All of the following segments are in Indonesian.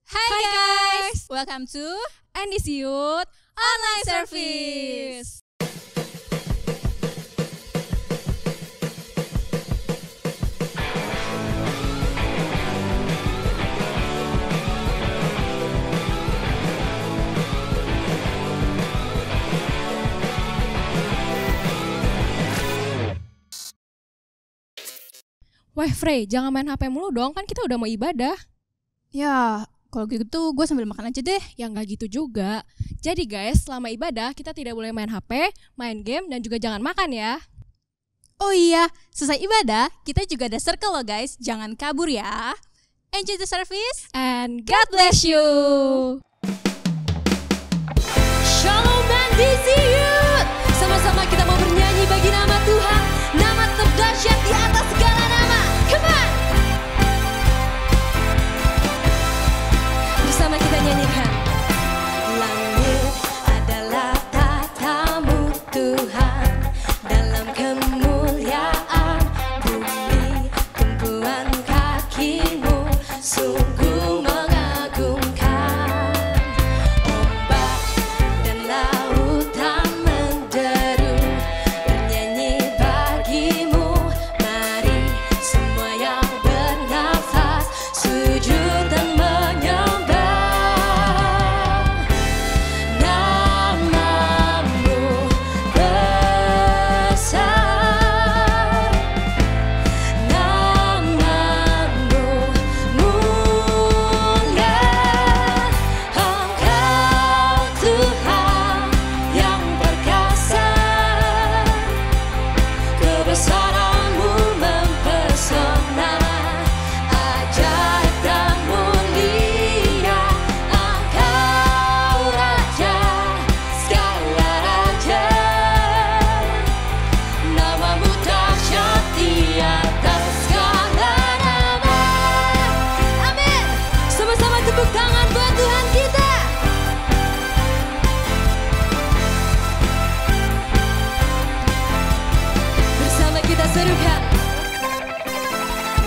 Hi guys, welcome to NDC Youth Online Service. Weh Frey, jangan main HP mulu dong, kan kita udah mau ibadah. Ya, kalau gitu gue sambil makan aja deh. Ya nggak gitu juga. Jadi guys, selama ibadah kita tidak boleh main HP, main game, dan juga jangan makan ya. Oh iya, selesai ibadah kita juga ada circle loh guys. Jangan kabur ya. Enjoy the service and God bless you. Shalom NDC Youth. Sama-sama kita mau bernyanyi bagi nama Tuhan, nama terdahsyat di atas segala nama. Come on. Bersama kita nyanyikan. Langit adalah tatamu Tuhan, dalam kemuliaan bumi tumpuan kakimu sungguh mengagumkan. Ombak dan lautan menderu bernyanyi bagimu. Mari semua yang bernafas sujud dan menyembah namamu besar, namamu mulia. Engkau Tuhan yang perkasa, kebesaranmu mempesona, ajaib dan mulia. Engkau Raja segala raja, namamu dahsyat di atas segala nama. Amin. Sama-sama tepuk tangan buat Tuhan kita. Bersama kita serukan.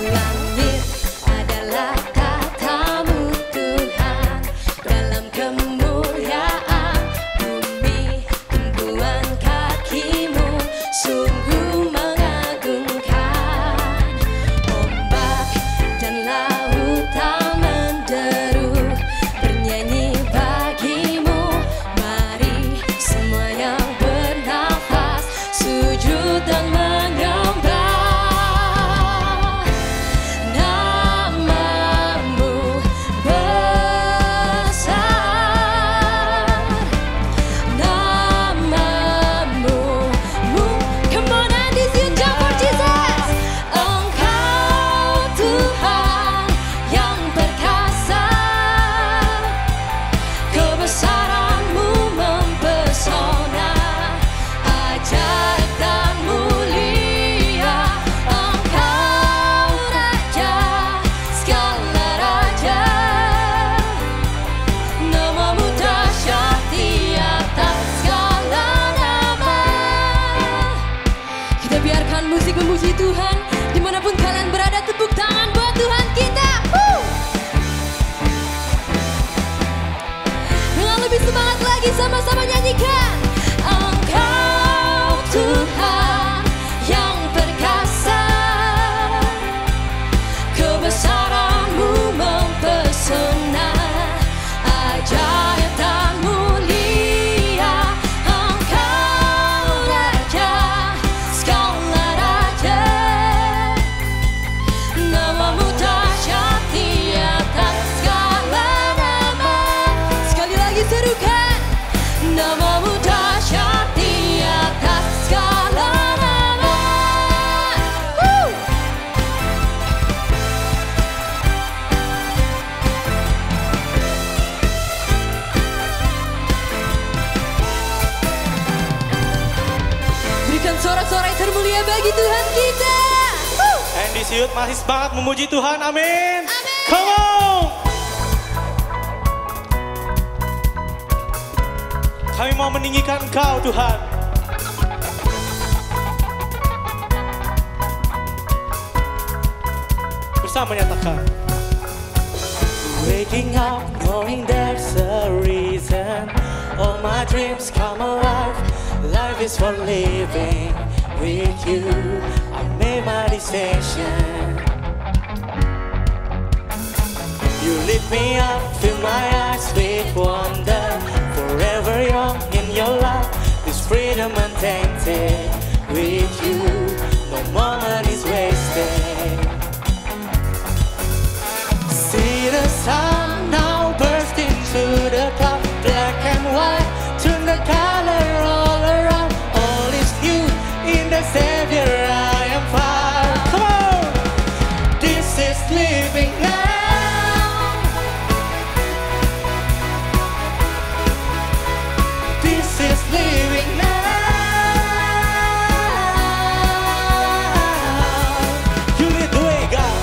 Langit adalah tatamu Tuhan, dalam kemuliaan bumi tumpuan kakimu sungguh mengagumkan. Ombak dan lautan menderu bernyanyi bagimu. Mari semua yang bernafas sujud dan menyembah namamu besar, namamu Come on NDC Youth, jump for Jesus. Engkau Tuhan yang perkasa, kebesaranmu mempesona, ajaib dan mulia. Engkau Raja segala raja, namamu dahsyat di atas segala nama. Kita biarkan musik memuji Tuhan. Dimanapun kalian berada, tepuk tangan buat Tuhan kita. Dengan lebih semangat lagi, sama-sama nyanyikan. Engkau Tuhan yang perkasa, kebesaranmu mempesona, ajaib dan mulia. Engkau Raja segala raja, namamu dahsyat di atas segala nama. Sekali lagi serukan. Namamu dahsyat di atas segala nama. Berikan sorak-sorai termulia bagi Tuhan kita. NDC Youth masih semangat memuji Tuhan, amin. Come on. Kami mau meninggikan Engkau Tuhan. Bersama menyatakan, gue Waking up knowing there's a reason. All my dreams come alive. Life is for living. With you, I made my decision. You lift me up, fill my eyes with wonder. Forever young in your love, this freedom untainted. With you, no moment is wasted. See the sun now burst into the cloud. Black and white, turn the color all around. All is new in the Savior I am found. Come on! This is living now. This is living now. You lead the way, God.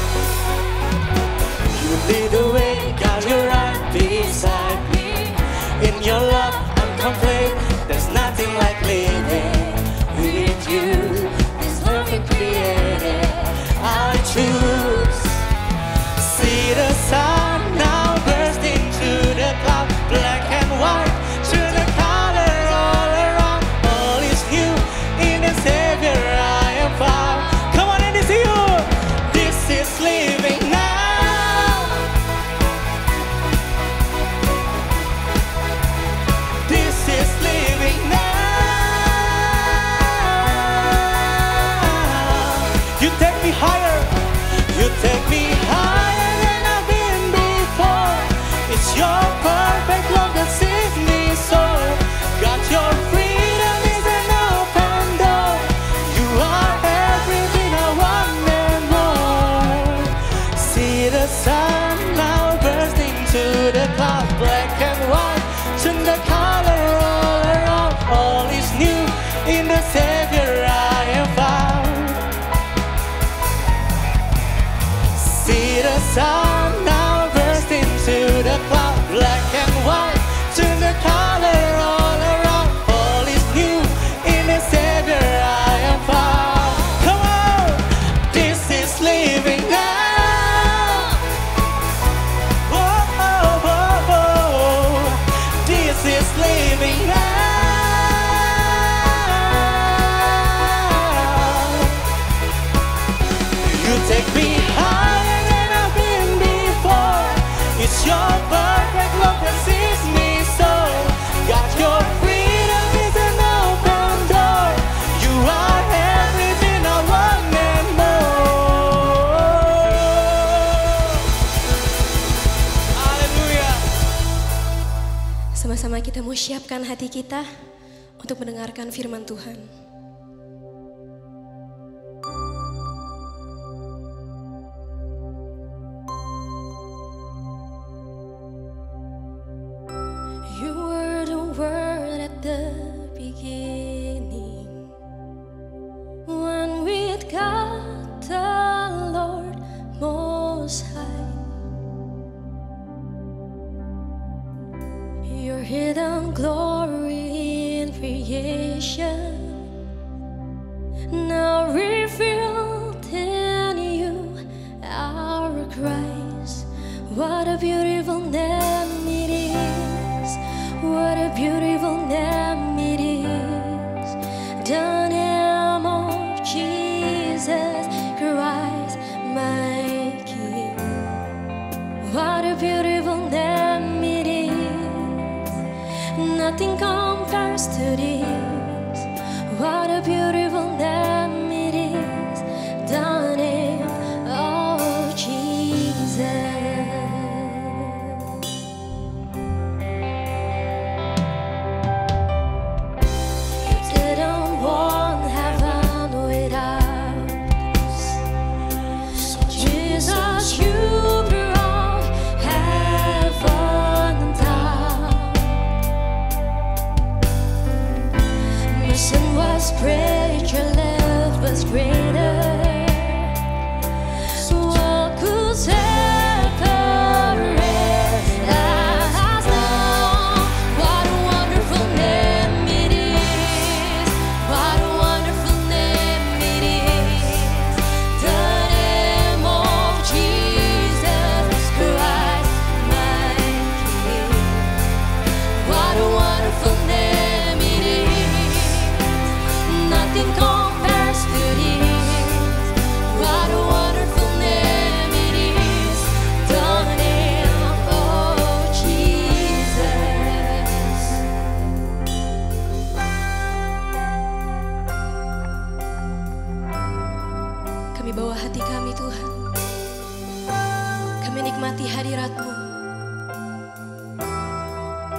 You lead the way, God, you're right beside me. In your love, I'm complete. There's nothing like living with you. This love you created, I choose. See the sun now burst into the cloud. Black and white, turn the color all around. All is new in the Savior I am found. Come on, and it's you. This is living now. This is living now. You take me higher. You take me higher than I've been before. It's your perfect love that sees me soar. Got your freedom is an open door. You are everything I want and more. See the sun now burst into the cloud. Black and white, turn the color all around. All is new in the Savior I am found. See the sun now burst into the cloud. Black and white, turn the color all around. All is new in the Savior I am found. Come on, this is living now. Oh, oh, oh, oh. This is living now. You take me higher than I've been before. It's your perfect love that sees me so. Got your freedom is an open door. You are everything I want and more. Haleluya. Sama-sama kita mau siapkan hati kita untuk mendengarkan firman Tuhan. You were the word at the beginning, one with God the Lord Most High. Your hidden glory in creation, now revealed in you, our Christ. What a beautiful name it is. What a beautiful name it is. The name of Jesus Christ, my King. What a beautiful name it is. Nothing compares to this.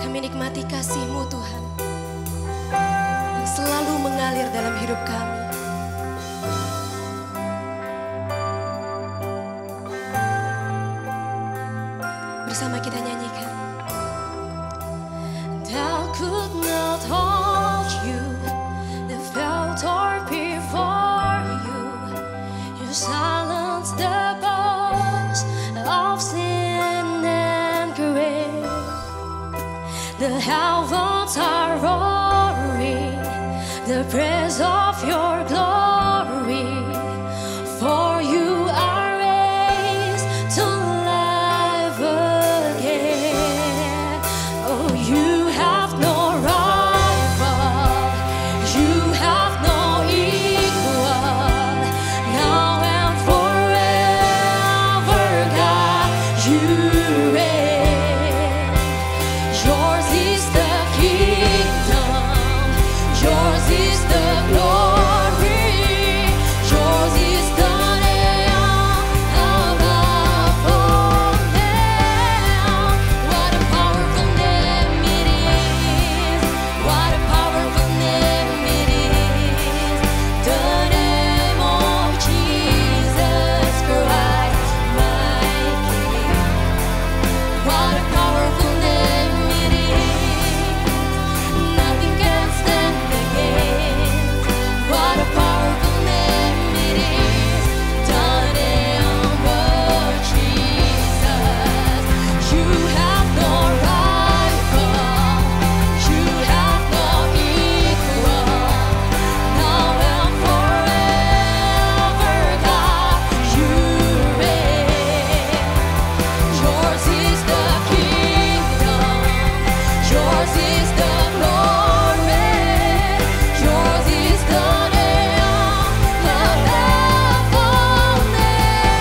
Kami nikmati kasih-Mu Tuhan, yang selalu mengalir dalam hidup kami. Bersama kita nyanyikan. Thou could not hold you, the felt or before you. You silenced the boast of sin and grave. The heavens are roaring, the praise of your glory. For you are raised to life again. Oh, you have no rival, you have no equal. Now and forever, God, you reign. Yours is the kingdom, yours is the glory, yours is the name above all names. What a powerful name it is, what a powerful name it is, the name of Jesus Christ, my King. What a powerful name it is, nothing can stand against. What a powerful name it is, the name of Jesus. You have no rival, you have no equal. Now and forever, God, you reign. Yours is the kingdom, yours is the glory, yours is the name above all names.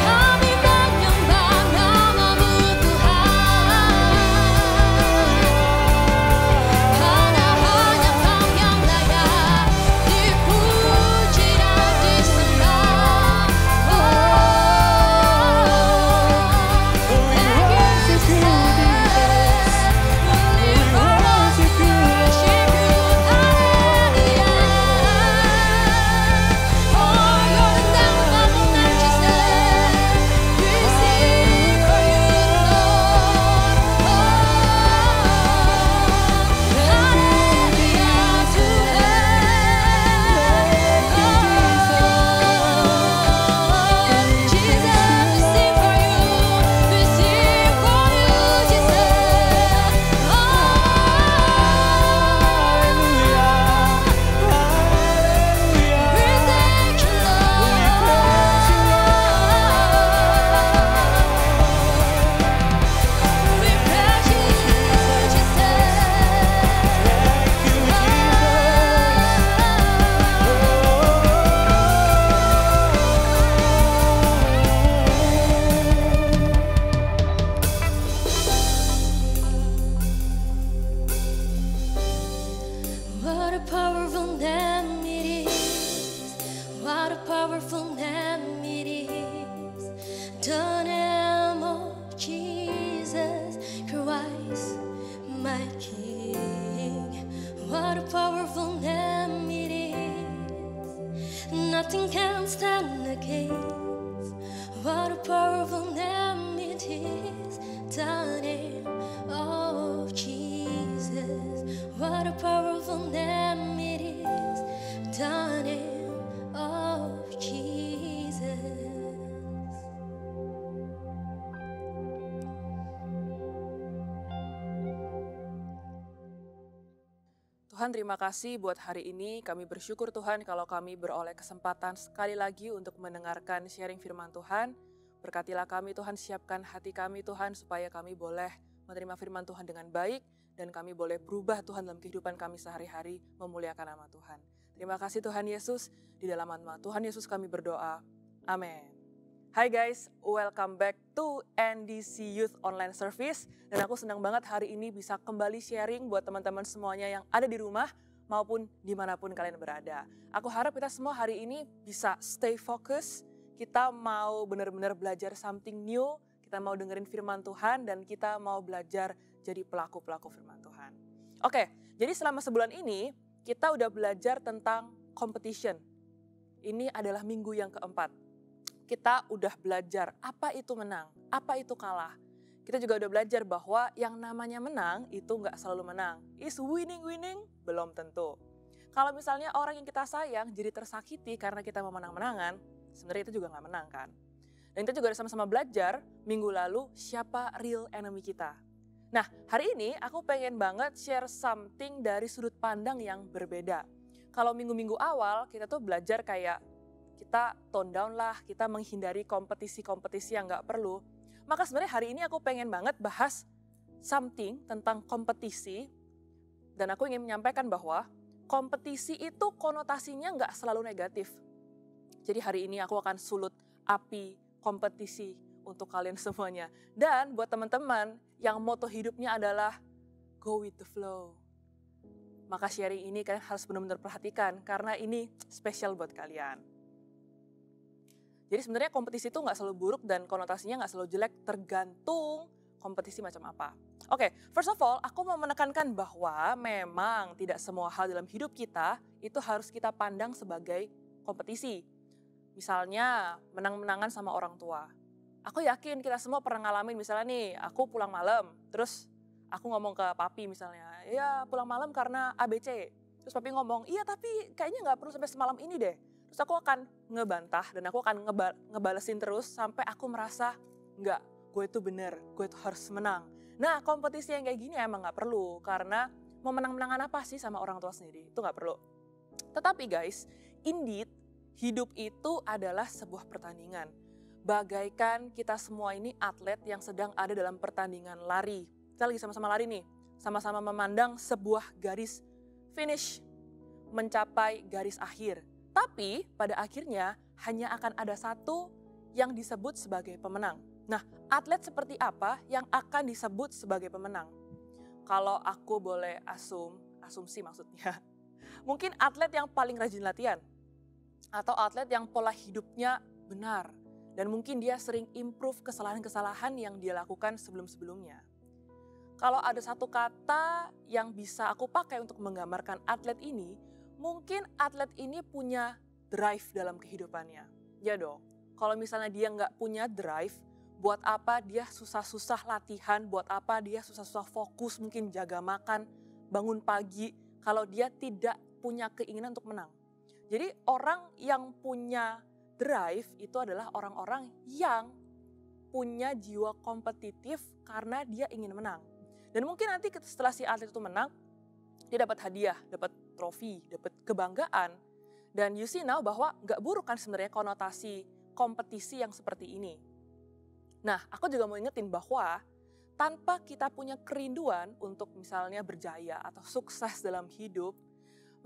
Kami menyembah nama-Mu Tuhan, karena hanya Kau yang layak dipuji dan disembah. What a powerful name it is, what a powerful name it is, the name of Jesus Christ, my King. What a powerful name it is, nothing can stand against. What a powerful name it is, the name of Jesus. What a powerful name it is, the name of Jesus. Tuhan, terima kasih buat hari ini. Kami bersyukur Tuhan kalau kami beroleh kesempatan sekali lagi untuk mendengarkan sharing firman Tuhan. Berkatilah kami Tuhan, siapkan hati kami Tuhan supaya kami boleh menerima firman Tuhan dengan baik dan kami boleh berubah Tuhan dalam kehidupan kami sehari-hari memuliakan nama Tuhan. Terima kasih Tuhan Yesus, di dalam nama Tuhan Yesus kami berdoa. Amin. Hai guys, welcome back to NDC Youth Online Service. Dan aku senang banget hari ini bisa kembali sharing buat teman-teman semuanya yang ada di rumah maupun dimanapun kalian berada. Aku harap kita semua hari ini bisa stay focus, kita mau benar-benar belajar something new, kita mau dengerin firman Tuhan, dan kita mau belajar jadi pelaku-pelaku firman Tuhan. Oke, jadi selama sebulan ini kita udah belajar tentang competition. Ini adalah minggu yang keempat. Kita udah belajar apa itu menang, apa itu kalah. Kita juga udah belajar bahwa yang namanya menang itu nggak selalu menang. Is winning? Belum tentu. Kalau misalnya orang yang kita sayang jadi tersakiti karena kita mau menang-menangan, sebenarnya itu juga nggak menang kan. Dan kita juga udah sama-sama belajar minggu lalu siapa real enemy kita. Nah, hari ini aku pengen banget share something dari sudut pandang yang berbeda. Kalau minggu-minggu awal kita tuh belajar kayak kita tone down lah, kita menghindari kompetisi-kompetisi yang nggak perlu. Maka sebenarnya hari ini aku pengen banget bahas something tentang kompetisi. Dan aku ingin menyampaikan bahwa kompetisi itu konotasinya nggak selalu negatif. Jadi hari ini aku akan sulut api kompetisi untuk kalian semuanya. Dan buat teman-teman yang moto hidupnya adalah go with the flow. Maka sharing ini kalian harus benar-benar perhatikan karena ini spesial buat kalian. Jadi sebenarnya kompetisi itu nggak selalu buruk dan konotasinya nggak selalu jelek, tergantung kompetisi macam apa. Oke, first of all, aku mau menekankan bahwa memang tidak semua hal dalam hidup kita itu harus kita pandang sebagai kompetisi. Misalnya menang-menangan sama orang tua. Aku yakin kita semua pernah ngalamin misalnya nih, aku pulang malam, terus aku ngomong ke papi misalnya, ya pulang malam karena ABC. Terus papi ngomong, iya tapi kayaknya nggak perlu sampai semalam ini deh. Terus aku akan ngebantah dan aku akan ngebalesin terus sampai aku merasa enggak, gue itu bener, gue itu harus menang. Nah kompetisi yang kayak gini emang gak perlu karena mau menang-menangan apa sih sama orang tua sendiri, itu gak perlu. Tetapi guys, indeed hidup itu adalah sebuah pertandingan. Bagaikan kita semua ini atlet yang sedang ada dalam pertandingan lari. Kita lagi sama-sama lari nih, sama-sama memandang sebuah garis finish, mencapai garis akhir. Tapi pada akhirnya hanya akan ada satu yang disebut sebagai pemenang. Nah, atlet seperti apa yang akan disebut sebagai pemenang? Kalau aku boleh asumsi maksudnya. Mungkin atlet yang paling rajin latihan. Atau atlet yang pola hidupnya benar. Dan mungkin dia sering improve kesalahan-kesalahan yang dia lakukan sebelum-sebelumnya. Kalau ada satu kata yang bisa aku pakai untuk menggambarkan atlet ini, mungkin atlet ini punya drive dalam kehidupannya. Ya dong, kalau misalnya dia nggak punya drive, buat apa dia susah-susah latihan, buat apa dia susah-susah fokus, mungkin jaga makan, bangun pagi, kalau dia tidak punya keinginan untuk menang. Jadi orang yang punya drive itu adalah orang-orang yang punya jiwa kompetitif karena dia ingin menang. Dan mungkin nanti setelah si atlet itu menang, dia dapat hadiah, dapat trofi, dapat kebanggaan. Dan you see now bahwa gak buruk kan sebenarnya konotasi kompetisi yang seperti ini. Nah, aku juga mau ingetin bahwa tanpa kita punya kerinduan untuk misalnya berjaya atau sukses dalam hidup,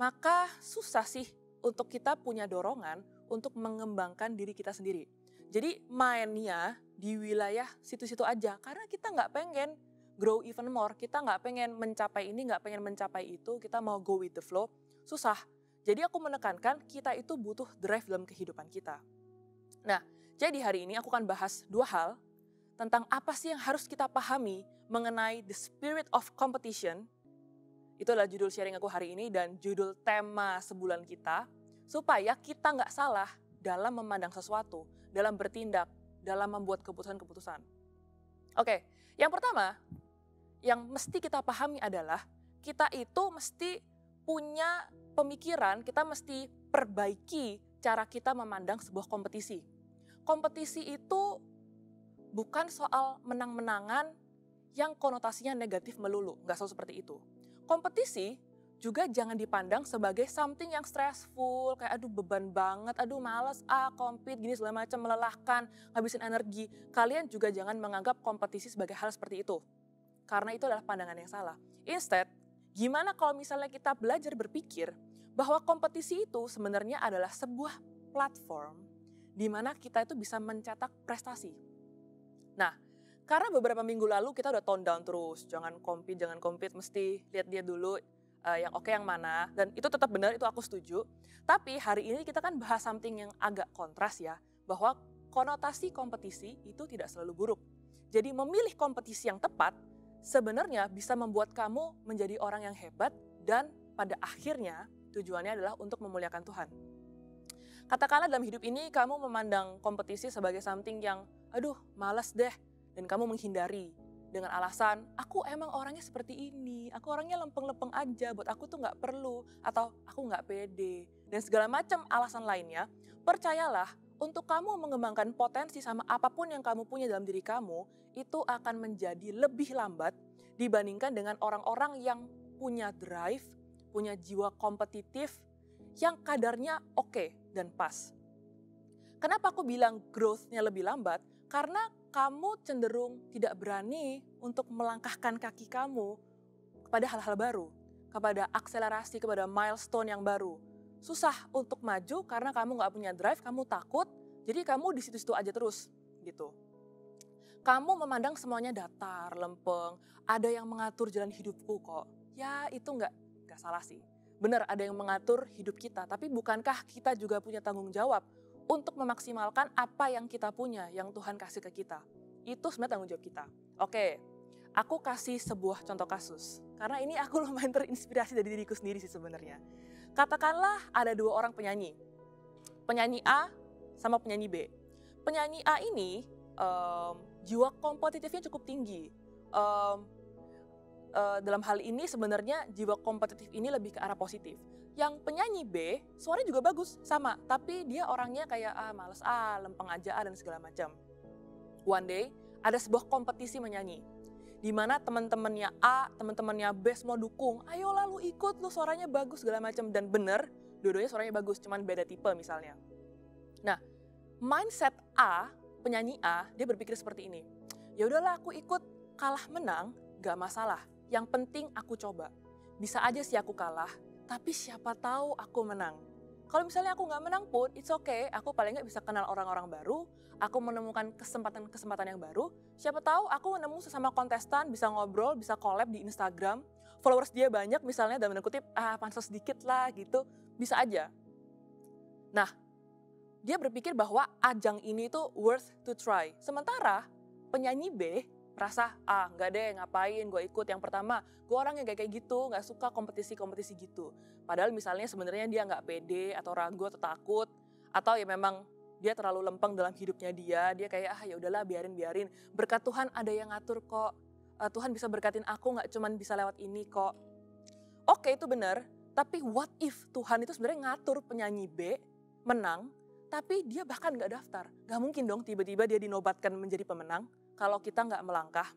maka susah sih untuk kita punya dorongan untuk mengembangkan diri kita sendiri. Jadi mainnya di wilayah situ-situ aja, karena kita gak pengen grow even more, kita nggak pengen mencapai ini, nggak pengen mencapai itu, kita mau go with the flow, susah. Jadi aku menekankan kita itu butuh drive dalam kehidupan kita. Nah, jadi hari ini aku akan bahas dua hal tentang apa sih yang harus kita pahami mengenai the spirit of competition. Itu adalah judul sharing aku hari ini dan judul tema sebulan kita, supaya kita nggak salah dalam memandang sesuatu, dalam bertindak, dalam membuat keputusan-keputusan. Oke, yang pertama, yang mesti kita pahami adalah kita itu mesti punya pemikiran, kita mesti perbaiki cara kita memandang sebuah kompetisi. Kompetisi itu bukan soal menang-menangan yang konotasinya negatif melulu, nggak selalu seperti itu. Kompetisi juga jangan dipandang sebagai something yang stressful, kayak aduh beban banget, aduh males, compete, gini segala macam, melelahkan, ngabisin energi. Kalian juga jangan menganggap kompetisi sebagai hal seperti itu. Karena itu adalah pandangan yang salah. Instead, gimana kalau misalnya kita belajar berpikir bahwa kompetisi itu sebenarnya adalah sebuah platform di mana kita itu bisa mencetak prestasi. Nah, karena beberapa minggu lalu kita udah tone down terus, jangan compete, mesti lihat-lihat dulu yang oke yang mana. Dan itu tetap benar, itu aku setuju. Tapi hari ini kita kan bahas something yang agak kontras ya, bahwa konotasi kompetisi itu tidak selalu buruk. Jadi memilih kompetisi yang tepat sebenarnya bisa membuat kamu menjadi orang yang hebat dan pada akhirnya tujuannya adalah untuk memuliakan Tuhan. Katakanlah dalam hidup ini kamu memandang kompetisi sebagai something yang, aduh malas deh, dan kamu menghindari dengan alasan, aku emang orangnya seperti ini, aku orangnya lempeng-lempeng aja, buat aku tuh nggak perlu, atau aku nggak pede, dan segala macam alasan lainnya. Percayalah, untuk kamu mengembangkan potensi sama apapun yang kamu punya dalam diri kamu, itu akan menjadi lebih lambat dibandingkan dengan orang-orang yang punya drive, punya jiwa kompetitif, yang kadarnya oke dan pas. Kenapa aku bilang growth-nya lebih lambat? Karena kamu cenderung tidak berani untuk melangkahkan kaki kamu kepada hal-hal baru, kepada akselerasi, kepada milestone yang baru. Susah untuk maju karena kamu nggak punya drive, kamu takut, jadi kamu di situ-situ aja terus gitu. Kamu memandang semuanya datar, lempeng, ada yang mengatur jalan hidupku kok. Ya itu nggak salah sih. Benar ada yang mengatur hidup kita, tapi bukankah kita juga punya tanggung jawab untuk memaksimalkan apa yang kita punya, yang Tuhan kasih ke kita. Itu sebenarnya tanggung jawab kita. Oke, aku kasih sebuah contoh kasus. Karena ini aku lumayan terinspirasi dari diriku sendiri sih sebenarnya. Katakanlah ada 2 orang penyanyi. Penyanyi A sama penyanyi B. Penyanyi A ini jiwa kompetitifnya cukup tinggi. Dalam hal ini sebenarnya jiwa kompetitif ini lebih ke arah positif. Yang penyanyi B, suaranya juga bagus, sama. Tapi dia orangnya kayak, males, lempeng aja, dan segala macam. One day, ada sebuah kompetisi menyanyi. Di mana teman-temannya A, teman-temannya B semua dukung. Ayo lalu ikut, lu suaranya bagus, segala macam. Dan bener, dua-duanya suaranya bagus, cuman beda tipe misalnya. Nah, mindset A, penyanyi A, dia berpikir seperti ini. Ya udahlah aku ikut, kalah menang, gak masalah. Yang penting aku coba. Bisa aja sih aku kalah, tapi siapa tahu aku menang. Kalau misalnya aku nggak menang pun, it's okay. Aku paling nggak bisa kenal orang-orang baru. Aku menemukan kesempatan-kesempatan yang baru. Siapa tahu aku nemu sesama kontestan, bisa ngobrol, bisa collab di Instagram. Followers dia banyak misalnya, dalam tanda kutip, pansos sedikit lah gitu. Bisa aja. Nah, dia berpikir bahwa ajang ini tuh worth to try. Sementara penyanyi B merasa, nggak deh ngapain gue ikut. Yang pertama, gue orang yang kayak gitu, nggak suka kompetisi-kompetisi gitu. Padahal misalnya sebenarnya dia nggak pede atau ragu atau takut, atau ya memang dia terlalu lempeng dalam hidupnya dia kayak ya udahlah biarin. Berkat Tuhan ada yang ngatur kok. Tuhan bisa berkatin aku, nggak cuman bisa lewat ini kok. Oke, itu benar. Tapi what if Tuhan itu sebenarnya ngatur penyanyi B menang, tapi dia bahkan nggak daftar. Nggak mungkin dong tiba-tiba dia dinobatkan menjadi pemenang kalau kita nggak melangkah.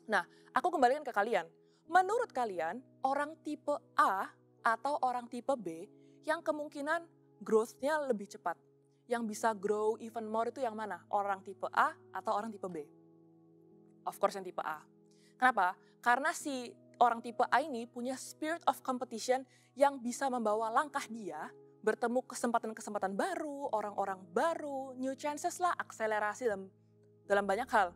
Nah, aku kembalikan ke kalian. Menurut kalian, orang tipe A atau orang tipe B yang kemungkinan growth-nya lebih cepat, yang bisa grow even more itu yang mana? Orang tipe A atau orang tipe B? Of course yang tipe A. Kenapa? Karena si orang tipe A ini punya spirit of competition yang bisa membawa langkah dia bertemu kesempatan-kesempatan baru, orang-orang baru, new chances lah, akselerasi dalam banyak hal.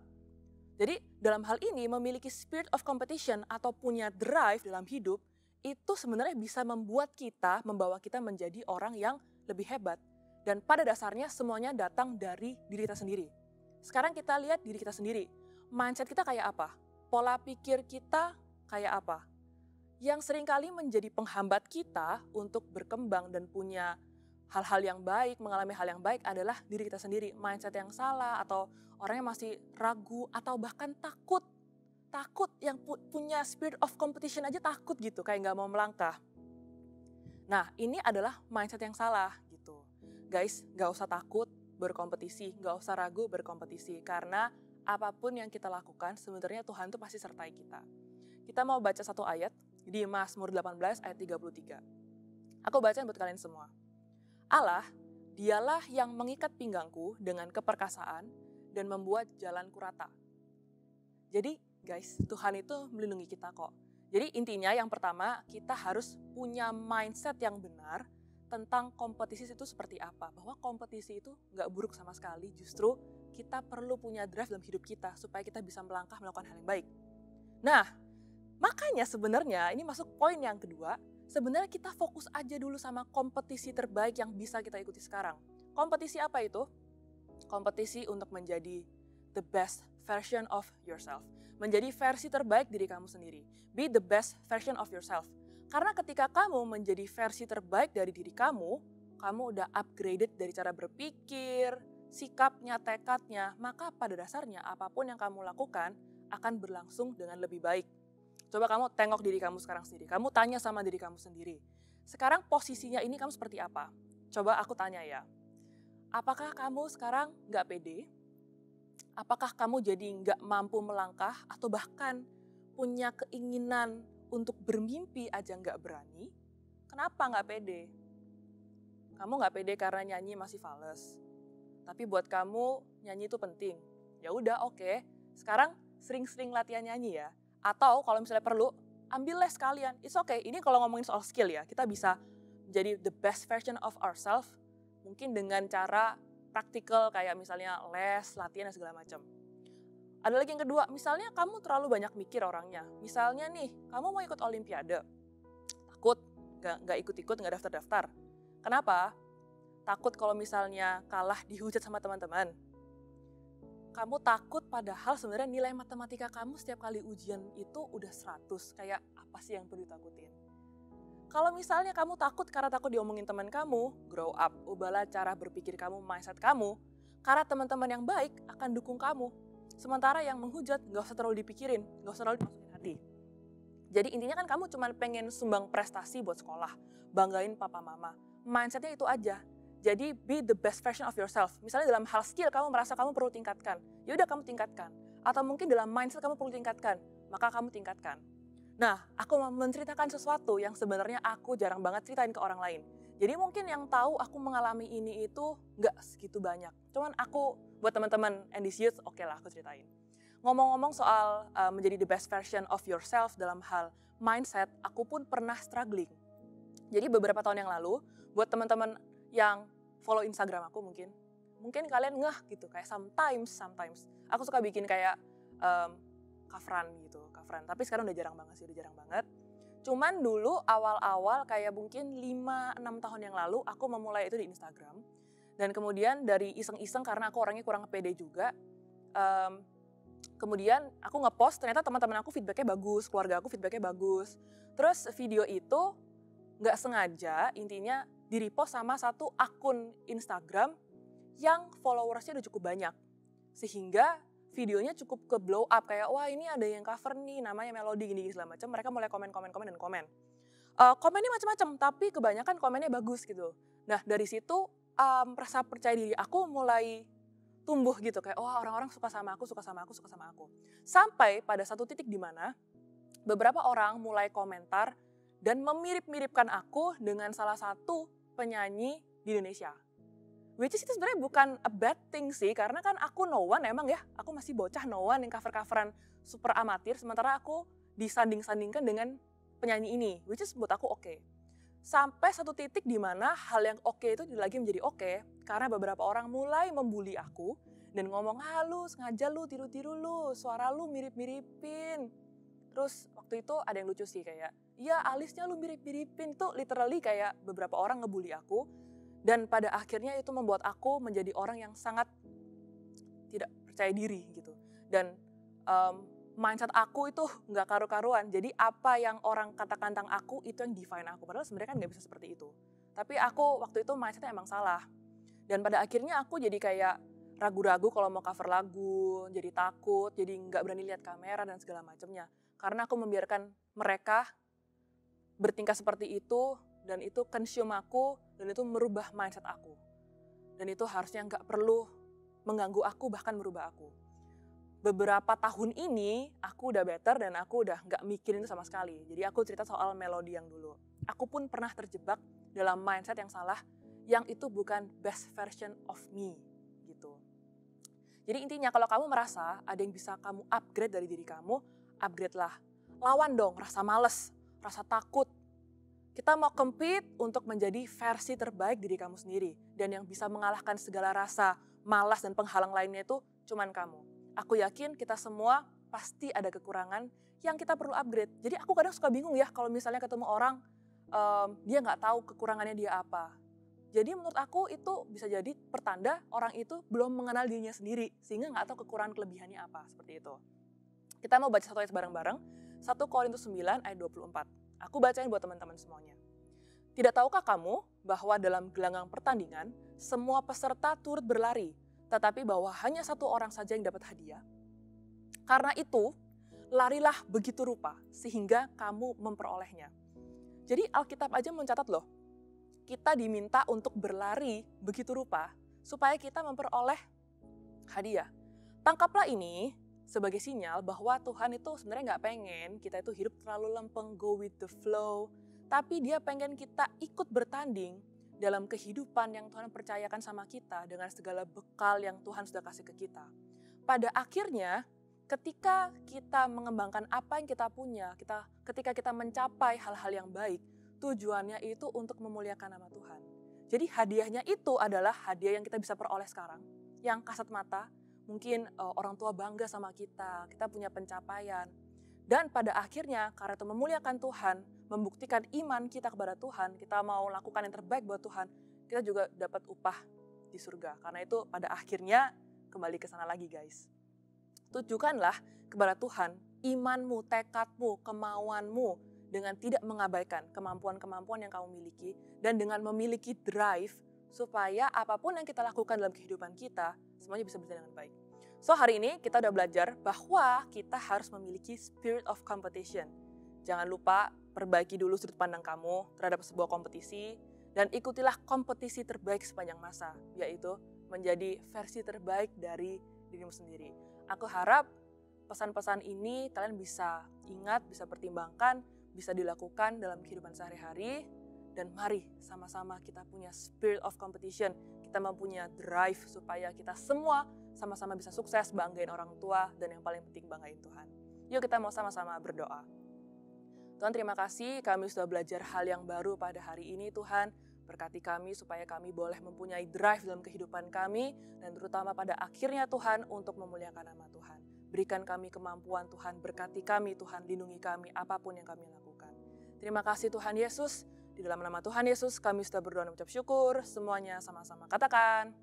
Jadi dalam hal ini memiliki spirit of competition atau punya drive dalam hidup itu sebenarnya bisa membuat kita, membawa kita menjadi orang yang lebih hebat. Dan pada dasarnya semuanya datang dari diri kita sendiri. Sekarang kita lihat diri kita sendiri. Mindset kita kayak apa? Pola pikir kita kayak apa? Yang seringkali menjadi penghambat kita untuk berkembang dan punya hal-hal yang baik, mengalami hal yang baik adalah diri kita sendiri. Mindset yang salah atau orang yang masih ragu atau bahkan takut. Takut yang punya spirit of competition aja takut gitu, kayak nggak mau melangkah. Nah, ini adalah mindset yang salah gitu. Guys, nggak usah takut berkompetisi, nggak usah ragu berkompetisi. Karena apapun yang kita lakukan, sebenarnya Tuhan tuh pasti sertai kita. Kita mau baca satu ayat di Mazmur 18 ayat 33. Aku bacain buat kalian semua. Allah, dialah yang mengikat pinggangku dengan keperkasaan dan membuat jalanku rata. Jadi guys, Tuhan itu melindungi kita kok. Jadi intinya yang pertama, kita harus punya mindset yang benar tentang kompetisi itu seperti apa. Bahwa kompetisi itu nggak buruk sama sekali, justru kita perlu punya drive dalam hidup kita supaya kita bisa melangkah melakukan hal yang baik. Nah, makanya sebenarnya ini masuk poin yang kedua, sebenarnya kita fokus aja dulu sama kompetisi terbaik yang bisa kita ikuti sekarang. Kompetisi apa itu? Kompetisi untuk menjadi the best version of yourself. Menjadi versi terbaik diri kamu sendiri. Be the best version of yourself. Karena ketika kamu menjadi versi terbaik dari diri kamu udah upgraded dari cara berpikir, sikapnya, tekadnya, maka pada dasarnya apapun yang kamu lakukan akan berlangsung dengan lebih baik. Coba kamu tengok diri kamu sekarang sendiri. Kamu tanya sama diri kamu sendiri. Sekarang posisinya ini kamu seperti apa? Coba aku tanya ya. Apakah kamu sekarang nggak pede? Apakah kamu jadi nggak mampu melangkah atau bahkan punya keinginan untuk bermimpi aja nggak berani? Kenapa nggak pede? Kamu nggak pede karena nyanyi masih fales. Tapi buat kamu nyanyi itu penting. Ya udah oke. Sekarang sering-sering latihan nyanyi ya. Atau kalau misalnya perlu, ambil les kalian. It's okay. Ini kalau ngomongin soal skill ya, kita bisa jadi the best version of ourselves. Mungkin dengan cara praktikal kayak misalnya les, latihan, dan segala macam. Ada lagi yang kedua, misalnya kamu terlalu banyak mikir orangnya. Misalnya nih, kamu mau ikut olimpiade. Takut, nggak ikut-ikut, nggak daftar-daftar. Kenapa? Takut kalau misalnya kalah dihujat sama teman-teman. Kamu takut padahal sebenarnya nilai matematika kamu setiap kali ujian itu udah 100. Kayak apa sih yang perlu ditakutin? Kalau misalnya kamu takut karena takut diomongin teman kamu, grow up, ubahlah cara berpikir kamu, mindset kamu. Karena teman-teman yang baik akan dukung kamu. Sementara yang menghujat gak usah terlalu dipikirin, gak usah terlalu dimasukin hati. Jadi intinya kan kamu cuma pengen sumbang prestasi buat sekolah, banggain papa mama. Mindsetnya itu aja. Jadi be the best version of yourself. Misalnya dalam hal skill kamu merasa kamu perlu tingkatkan, ya udah kamu tingkatkan. Atau mungkin dalam mindset kamu perlu tingkatkan, maka kamu tingkatkan. Nah, aku mau menceritakan sesuatu yang sebenarnya aku jarang banget ceritain ke orang lain. Jadi mungkin yang tahu aku mengalami ini itu nggak segitu banyak. Cuman aku, buat teman-teman and this youth, oke lah aku ceritain. Ngomong-ngomong soal menjadi the best version of yourself dalam hal mindset, aku pun pernah struggling. Jadi beberapa tahun yang lalu, buat teman-teman yang follow Instagram aku mungkin kalian ngeh gitu, kayak sometimes. Aku suka bikin kayak coveran. Tapi sekarang udah jarang banget. Cuman dulu awal-awal kayak mungkin 5-6 tahun yang lalu aku memulai itu di Instagram. Dan kemudian dari iseng-iseng karena aku orangnya kurang pede juga. Kemudian aku ngepost, ternyata teman-teman aku feedbacknya bagus, keluarga aku feedbacknya bagus. Terus video itu nggak sengaja intinya di-repost sama satu akun Instagram yang followersnya udah cukup banyak. Sehingga videonya cukup ke blow up, kayak wah ini ada yang cover nih namanya Melody gini segala macam. Mereka mulai komen. Komennya macam-macam, tapi kebanyakan komennya bagus gitu. Nah dari situ rasa percaya diri aku mulai tumbuh gitu, kayak wah orang-orang suka sama aku. Sampai pada satu titik di mana beberapa orang mulai komentar dan memirip-miripkan aku dengan salah satu penyanyi di Indonesia. Which is itu sebenarnya bukan a bad thing sih, karena kan aku no one emang ya, aku masih bocah no one yang cover-coveran super amatir, sementara aku disanding-sandingkan dengan penyanyi ini, which is buat aku oke. Sampai satu titik di mana hal yang oke itu lagi menjadi oke, karena beberapa orang mulai membuli aku, dan ngomong, lu sengaja lu, tiru-tiru lu, suara lu mirip-miripin. Terus waktu itu ada yang lucu sih kayak, ya alisnya lu mirip-miripin, tuh literally kayak beberapa orang ngebully aku. Dan pada akhirnya itu membuat aku menjadi orang yang sangat tidak percaya diri gitu. Dan mindset aku itu nggak karu-karuan. Jadi apa yang orang katakan tentang aku itu yang define aku. Padahal sebenarnya kan nggak bisa seperti itu. Tapi aku waktu itu mindsetnya emang salah. Dan pada akhirnya aku jadi kayak ragu-ragu kalau mau cover lagu, jadi takut, jadi nggak berani lihat kamera dan segala macamnya. Karena aku membiarkan mereka bertingkah seperti itu, dan itu consume aku, dan itu merubah mindset aku. Dan itu harusnya nggak perlu mengganggu aku, bahkan merubah aku. Beberapa tahun ini, aku udah better dan aku udah nggak mikirin itu sama sekali. Jadi aku cerita soal Melody yang dulu. Aku pun pernah terjebak dalam mindset yang salah, yang itu bukan best version of me, gitu. Jadi intinya kalau kamu merasa ada yang bisa kamu upgrade dari diri kamu, upgrade lah. Lawan dong rasa males, rasa takut. Kita mau compete untuk menjadi versi terbaik diri kamu sendiri. Dan yang bisa mengalahkan segala rasa malas dan penghalang lainnya itu cuman kamu. Aku yakin kita semua pasti ada kekurangan yang kita perlu upgrade. Jadi aku kadang suka bingung ya kalau misalnya ketemu orang, dia nggak tahu kekurangannya dia apa. Jadi menurut aku itu bisa jadi pertanda orang itu belum mengenal dirinya sendiri, sehingga nggak tahu kekurangan kelebihannya apa, seperti itu. Kita mau baca satu ayat bareng-bareng, 1 Korintus 9 ayat 24. Aku bacain buat teman-teman semuanya. Tidak tahukah kamu bahwa dalam gelanggang pertandingan, semua peserta turut berlari, tetapi bahwa hanya satu orang saja yang dapat hadiah? Karena itu, larilah begitu rupa, sehingga kamu memperolehnya. Jadi Alkitab aja mencatat loh, kita diminta untuk berlari begitu rupa, supaya kita memperoleh hadiah. Tangkaplah ini sebagai sinyal bahwa Tuhan itu sebenarnya nggak pengen kita itu hidup terlalu lempeng, go with the flow, tapi Dia pengen kita ikut bertanding dalam kehidupan yang Tuhan percayakan sama kita dengan segala bekal yang Tuhan sudah kasih ke kita. Pada akhirnya, ketika kita mengembangkan apa yang kita punya, ketika kita mencapai hal-hal yang baik, tujuannya itu untuk memuliakan nama Tuhan. Jadi hadiahnya itu adalah hadiah yang kita bisa peroleh sekarang, yang kasat mata. Mungkin orang tua bangga sama kita punya pencapaian. Dan pada akhirnya karena itu memuliakan Tuhan, membuktikan iman kita kepada Tuhan, kita mau lakukan yang terbaik buat Tuhan, kita juga dapat upah di surga. Karena itu pada akhirnya kembali ke sana lagi guys. Tunjukkanlah kepada Tuhan imanmu, tekadmu, kemauanmu dengan tidak mengabaikan kemampuan-kemampuan yang kamu miliki dan dengan memiliki drive supaya apapun yang kita lakukan dalam kehidupan kita, semuanya bisa berjalan dengan baik. So hari ini kita udah belajar bahwa kita harus memiliki spirit of competition. Jangan lupa perbaiki dulu sudut pandang kamu terhadap sebuah kompetisi dan ikutilah kompetisi terbaik sepanjang masa, yaitu menjadi versi terbaik dari dirimu sendiri. Aku harap pesan-pesan ini kalian bisa ingat, bisa pertimbangkan, bisa dilakukan dalam kehidupan sehari-hari. Dan mari sama-sama kita punya spirit of competition. Kita mempunyai drive supaya kita semua sama-sama bisa sukses, banggain orang tua, dan yang paling penting banggain Tuhan. Yuk kita mau sama-sama berdoa. Tuhan terima kasih kami sudah belajar hal yang baru pada hari ini Tuhan. Berkati kami supaya kami boleh mempunyai drive dalam kehidupan kami. Dan terutama pada akhirnya Tuhan untuk memuliakan nama Tuhan. Berikan kami kemampuan Tuhan, berkati kami Tuhan, lindungi kami apapun yang kami lakukan. Terima kasih Tuhan Yesus. Di dalam nama Tuhan Yesus kami sudah berdoa dan mengucap syukur. Semuanya sama-sama katakan.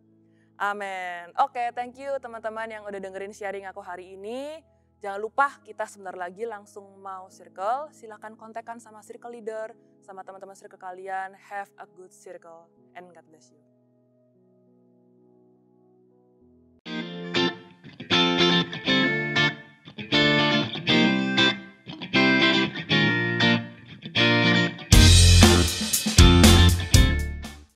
Amin. Oke, thank you teman-teman yang udah dengerin sharing aku hari ini. Jangan lupa kita sebentar lagi langsung mau circle. Silakan kontakkan sama circle leader, sama teman-teman circle kalian. Have a good circle and God bless you.